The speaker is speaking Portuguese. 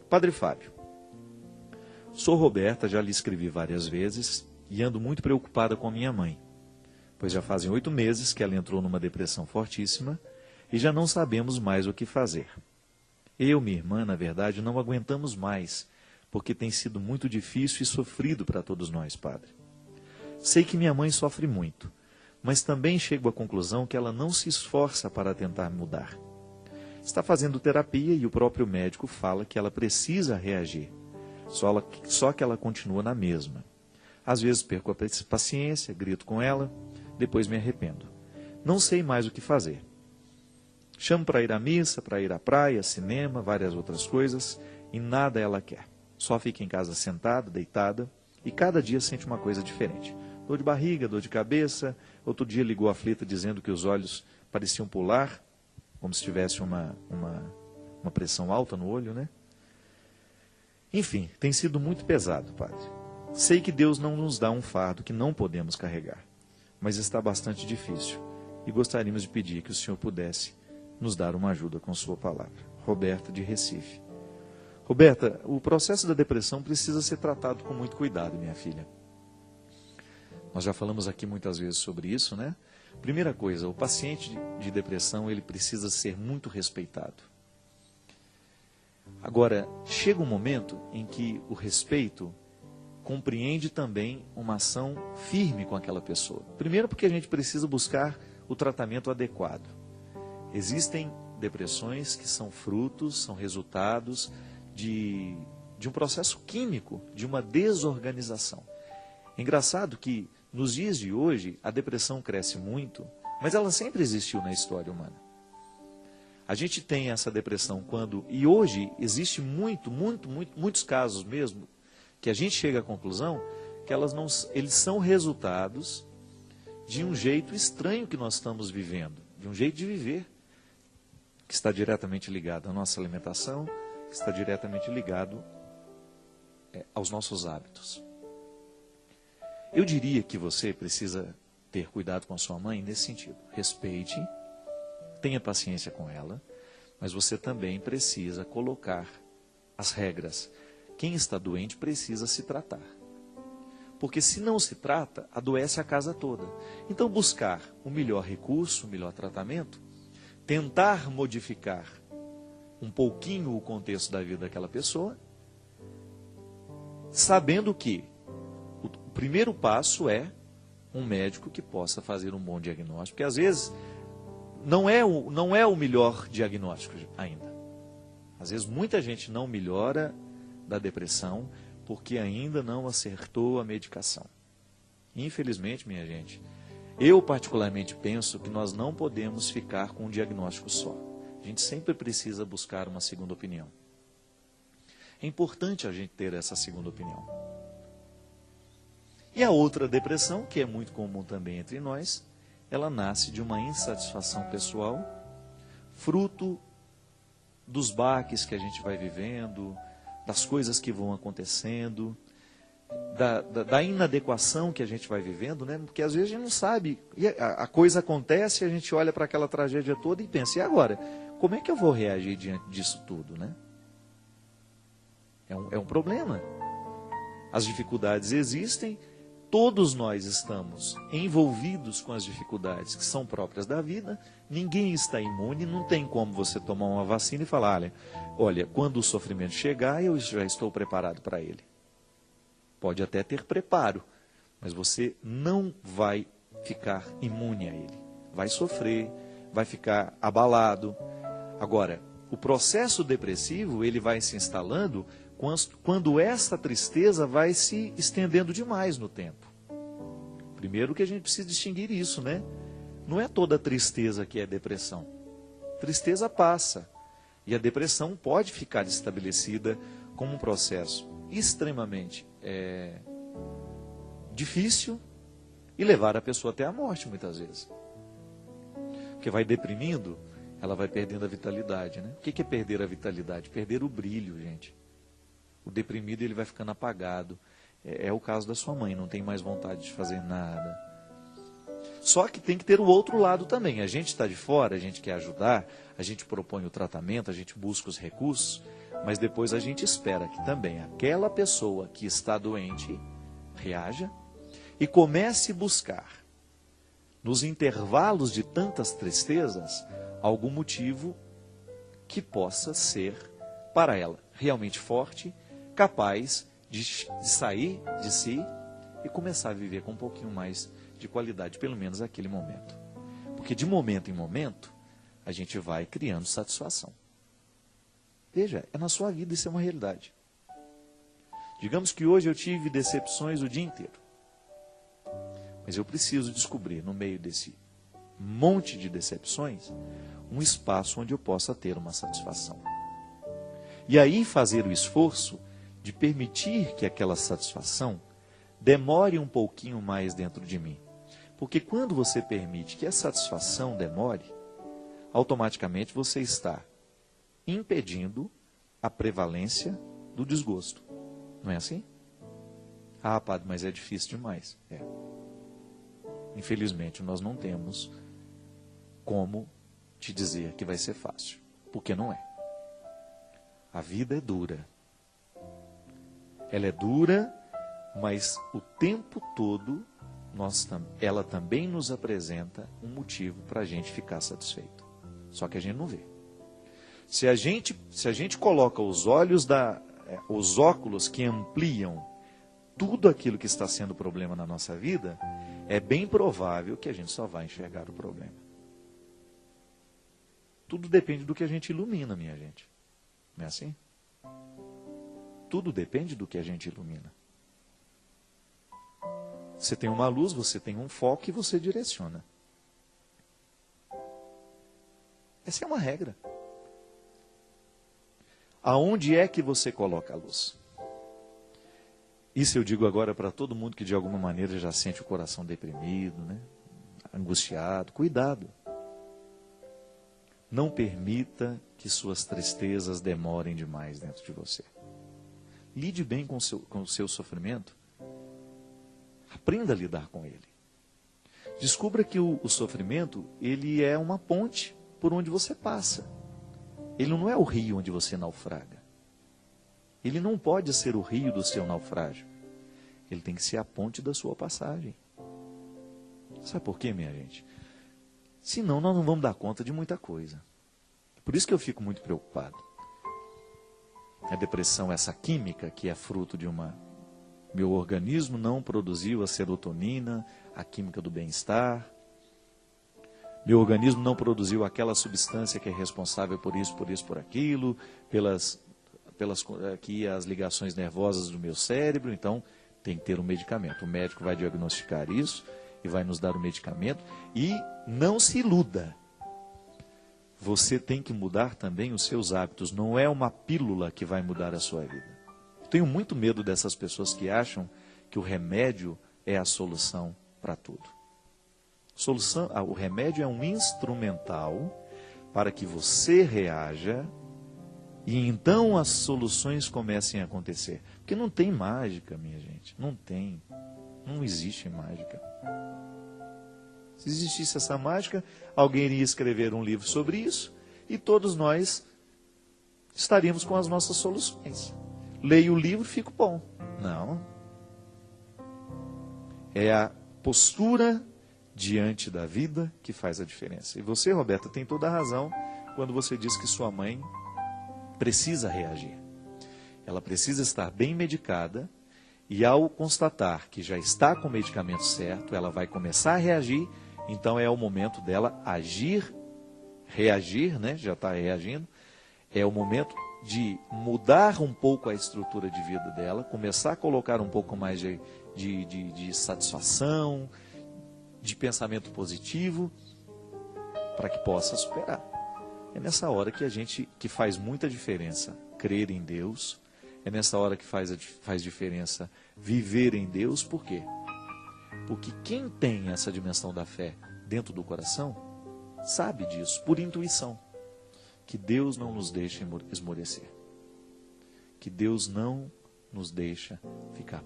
Padre Fábio, sou Roberta, já lhe escrevi várias vezes e ando muito preocupada com a minha mãe, pois já fazem 8 meses que ela entrou numa depressão fortíssima e já não sabemos mais o que fazer. Eu e minha irmã, na verdade, não aguentamos mais, porque tem sido muito difícil e sofrido para todos nós, Padre. Sei que minha mãe sofre muito, mas também chego à conclusão que ela não se esforça para tentar mudar. Está fazendo terapia e o próprio médico fala que ela precisa reagir, só que ela continua na mesma. Às vezes perco a paciência, grito com ela, depois me arrependo. Não sei mais o que fazer. Chamo para ir à missa, para ir à praia, cinema, várias outras coisas, e nada ela quer. Só fica em casa sentada, deitada, e cada dia sente uma coisa diferente. Dor de barriga, dor de cabeça. Outro dia ligou aflita dizendo que os olhos pareciam pular, como se tivesse uma pressão alta no olho, né? Enfim, tem sido muito pesado, Padre. Sei que Deus não nos dá um fardo que não podemos carregar, mas está bastante difícil, e gostaríamos de pedir que o Senhor pudesse nos dar uma ajuda com sua palavra. Roberta, de Recife. Roberta, o processo da depressão precisa ser tratado com muito cuidado, minha filha. Nós já falamos aqui muitas vezes sobre isso, né? Primeira coisa, o paciente de depressão, ele precisa ser muito respeitado. Agora, chega um momento em que o respeito compreende também uma ação firme com aquela pessoa. Primeiro porque a gente precisa buscar o tratamento adequado. Existem depressões que são frutos, são resultados de um processo químico, de uma desorganização. É engraçado que nos dias de hoje a depressão cresce muito, mas ela sempre existiu na história humana. A gente tem essa depressão e hoje existe muitos casos mesmo, que a gente chega à conclusão que eles são resultados de um jeito estranho que nós estamos vivendo, de um jeito de viver, que está diretamente ligado à nossa alimentação, que está diretamente ligado aos nossos hábitos. Eu diria que você precisa ter cuidado com a sua mãe nesse sentido. Respeite, tenha paciência com ela, mas você também precisa colocar as regras. Quem está doente precisa se tratar. Porque se não se trata, adoece a casa toda. Então buscar o melhor recurso, o melhor tratamento, tentar modificar um pouquinho o contexto da vida daquela pessoa, sabendo que o primeiro passo é um médico que possa fazer um bom diagnóstico, porque às vezes não é o melhor diagnóstico ainda. Às vezes muita gente não melhora da depressão porque ainda não acertou a medicação. Infelizmente, minha gente, eu particularmente penso que nós não podemos ficar com um diagnóstico só. A gente sempre precisa buscar uma segunda opinião. É importante a gente ter essa segunda opinião. E a outra depressão, que é muito comum também entre nós, ela nasce de uma insatisfação pessoal, fruto dos baques que a gente vai vivendo, das coisas que vão acontecendo, da inadequação que a gente vai vivendo, né? Porque às vezes a gente não sabe, e a coisa acontece, a gente olha para aquela tragédia toda e pensa, e agora? Como é que eu vou reagir diante disso tudo, né? É um problema. As dificuldades existem, todos nós estamos envolvidos com as dificuldades que são próprias da vida, ninguém está imune, não tem como você tomar uma vacina e falar, olha, quando o sofrimento chegar, eu já estou preparado para ele. Pode até ter preparo, mas você não vai ficar imune a ele. Vai sofrer, vai ficar abalado. Agora, o processo depressivo, ele vai se instalando quando essa tristeza vai se estendendo demais no tempo. Primeiro que a gente precisa distinguir isso, né? Não é toda tristeza que é depressão. Tristeza passa. E a depressão pode ficar estabelecida como um processo extremamente difícil e levar a pessoa até a morte, muitas vezes. Porque vai deprimindo, ela vai perdendo a vitalidade, né? O que é perder a vitalidade? Perder o brilho, gente. O deprimido, ele vai ficando apagado. É o caso da sua mãe, não tem mais vontade de fazer nada. Só que tem que ter o outro lado também. A gente está de fora, a gente quer ajudar, a gente propõe o tratamento, a gente busca os recursos, Mas depois a gente espera que também aquela pessoa que está doente reaja e comece a buscar, nos intervalos de tantas tristezas, algum motivo que possa ser, para ela, realmente forte, capaz de sair de si e começar a viver com um pouquinho mais de qualidade, pelo menos naquele momento. Porque de momento em momento, a gente vai criando satisfação. Veja, é na sua vida, isso é uma realidade. Digamos que hoje eu tive decepções o dia inteiro. Mas eu preciso descobrir, no meio desse monte de decepções, um espaço onde eu possa ter uma satisfação. E aí fazer o esforço de permitir que aquela satisfação demore um pouquinho mais dentro de mim. Porque quando você permite que a satisfação demore, automaticamente você está impedindo a prevalência do desgosto. Não é assim? Ah, padre, mas é difícil demais. É. Infelizmente, nós não temos como te dizer que vai ser fácil. Porque não é. A vida é dura. Ela é dura, mas o tempo todo ela também nos apresenta um motivo para a gente ficar satisfeito. Só que a gente não vê. Se a gente coloca os óculos que ampliam tudo aquilo que está sendo problema na nossa vida, é bem provável que a gente só vai enxergar o problema. Tudo depende do que a gente ilumina, minha gente. Não é assim? Tudo depende do que a gente ilumina. Você tem uma luz, você tem um foco e você direciona. Essa é uma regra. Aonde é que você coloca a luz? Isso eu digo agora para todo mundo que de alguma maneira já sente o coração deprimido, né? Angustiado. Cuidado. Não permita que suas tristezas demorem demais dentro de você. Lide bem com o seu sofrimento. Aprenda a lidar com ele. Descubra que o sofrimento, ele é uma ponte por onde você passa. Ele não é o rio onde você naufraga. Ele não pode ser o rio do seu naufrágio. Ele tem que ser a ponte da sua passagem. Sabe por quê, minha gente? Senão nós não vamos dar conta de muita coisa. Por isso que eu fico muito preocupado. A depressão, essa química que é fruto de meu organismo não produziu a serotonina, a química do bem-estar. Meu organismo não produziu aquela substância que é responsável por isso, por aquilo, pelas aqui as ligações nervosas do meu cérebro. Então, tem que ter um medicamento. O médico vai diagnosticar isso e vai nos dar o medicamento. E não se iluda. Você tem que mudar também os seus hábitos. Não é uma pílula que vai mudar a sua vida. Tenho muito medo dessas pessoas que acham que o remédio é a solução para tudo. O remédio é um instrumental para que você reaja e então as soluções comecem a acontecer. Porque não tem mágica, minha gente. Não tem. Não existe mágica. Se existisse essa mágica, alguém iria escrever um livro sobre isso e todos nós estaríamos com as nossas soluções. Leio o livro, fico bom. Não. É a postura diante da vida que faz a diferença. E você, Roberta, tem toda a razão quando você diz que sua mãe precisa reagir. Ela precisa estar bem medicada e ao constatar que já está com o medicamento certo, ela vai começar a reagir. Então é o momento dela agir, reagir, né? Já está reagindo. É o momento de mudar um pouco a estrutura de vida dela, começar a colocar um pouco mais de satisfação, de pensamento positivo, para que possa superar. É nessa hora que faz muita diferença crer em Deus, é nessa hora que faz diferença viver em Deus. Por quê? Porque quem tem essa dimensão da fé dentro do coração, sabe disso, por intuição. Que Deus não nos deixa esmorecer. Que Deus não nos deixa ficar